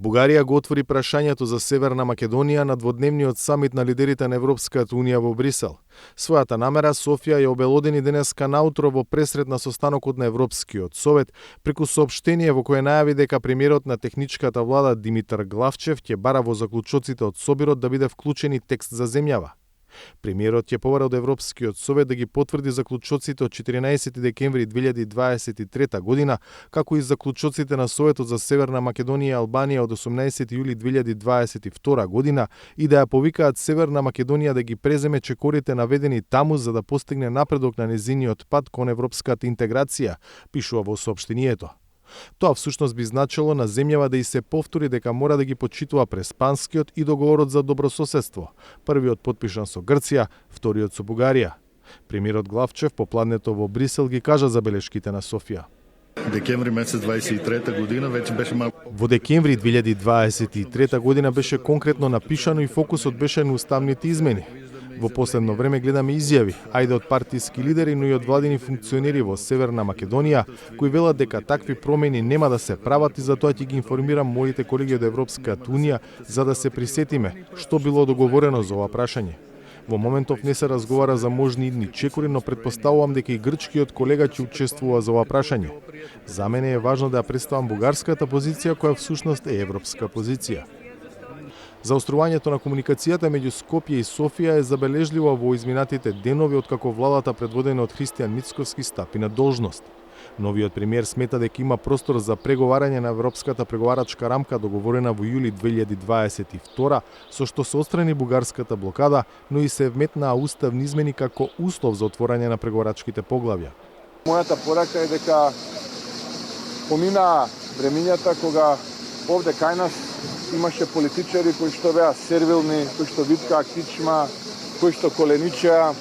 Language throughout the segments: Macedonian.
Бугарија го отвори прашањето за Северна Македонија на дводневниот самит на лидерите на Европската унија во Брисел. Својата намера Софија ја обелодени денеска наутро во пресред на состанокот на Европскиот совет преку соопштение во кое најави дека премиерот на техничката влада Димитар Главчев ќе бара во заклучоците од соборот да биде вклучени текст за земјава. Премиерот ќе побара од Европскиот совет да ги потврди заклучоците од 14 декември 2023 година, како и заклучоците на Советот за Северна Македонија и Албанија од 18 јули 2022 година и да ја повикаат Северна Македонија да ги преземе чекорите наведени таму за да постигне напредок на незиниот пат кон европската интеграција, пишува во соопштението. Тоа всушност би значило на земјава да и се повтори дека мора да ги почитува Преспанскиот и договорот за добрососедство, првиот потпишан со Грција, вториот со Бугарија. Премиерот Главчев попладнето во Брисел ги кажа забелешките на Софија. Декември месец 23 година веќе беше малку. Во декември 2023 година беше конкретно напишано и фокусот беше на уставните измени. Во последно време гледаме изјави, ајде од партиски лидери, но и од владини функционери во Северна Македонија, кои велат дека такви промени нема да се прават и затоа ќе ги информирам моите колеги од Европската унија за да се присетиме што било договорено за ова прашање. Во моментов не се разговара за можни идни чекори, но предпоставувам дека и грчкиот колега ќе учествува за ова прашање. За мене е важно да ја представам бугарската позиција која всушност е европска позиција. Заострувањето на комуникацијата меѓу Скопје и Софија е забележливо во изминатите денови откако владата предводена од Христијан Мицкоски стапи на должност. Новиот премиер смета дека има простор за преговарање на европската преговарачка рамка договорена во јули 2022 со што се отстрани бугарската блокада, но и се вметнаа уставни измени како услов за отворање на преговарачките поглавја. Мојата порака е дека поминаа времињата кога овде кај нас имаше политичари кои што беа сервилни, кои што виткаа кичма, кои што коленичеа,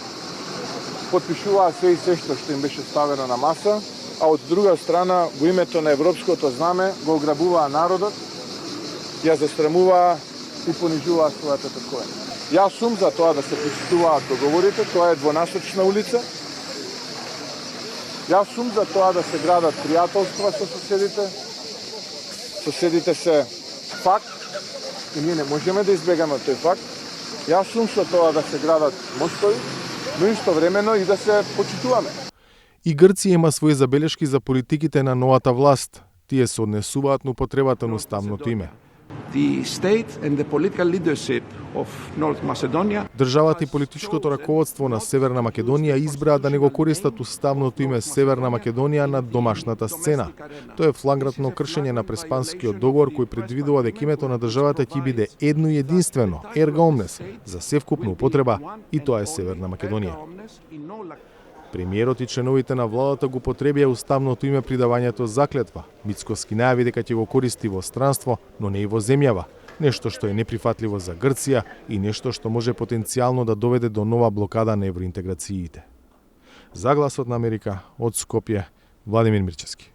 потпишуваа се и се што им беше ставено на маса, а од друга страна во името на европското знаме го ограбуваа народот, ја застрамуваа и понижуваа својата такоја. Јас сум за тоа да се почитуваат договорите, тоа е двонасочна улица. Јас сум за тоа да се градат пријателства со соседите. Соседите се факт и ние не можеме да избегаме тој факт. Јас сум со тоа да се градат мостови, но истовремено и да се почитуваме. И Грција има своји забелешки за политиките на новата власт. Тие се однесуваат на употребата на уставното име. Државата и политичкото раководство на Северна Македонија избраа да не го користат уставното име Северна Македонија на домашната сцена. Тоа е флагрантно кршење на Преспанскиот договор кој предвидува дека името на државата ќе биде едно и единствено, ерга омнес, за севкупна употреба и тоа е Северна Македонија. Премиерот и членовите на владата го потребија уставното име при давањето заклетва. Мицкоски најави дека ќе го користи во странство, но не и во земјава. Нешто што е неприфатливо за Грција и нешто што може потенцијално да доведе до нова блокада на евроинтеграциите. За Гласот на Америка, од Скопје, Владимир Мирчевски.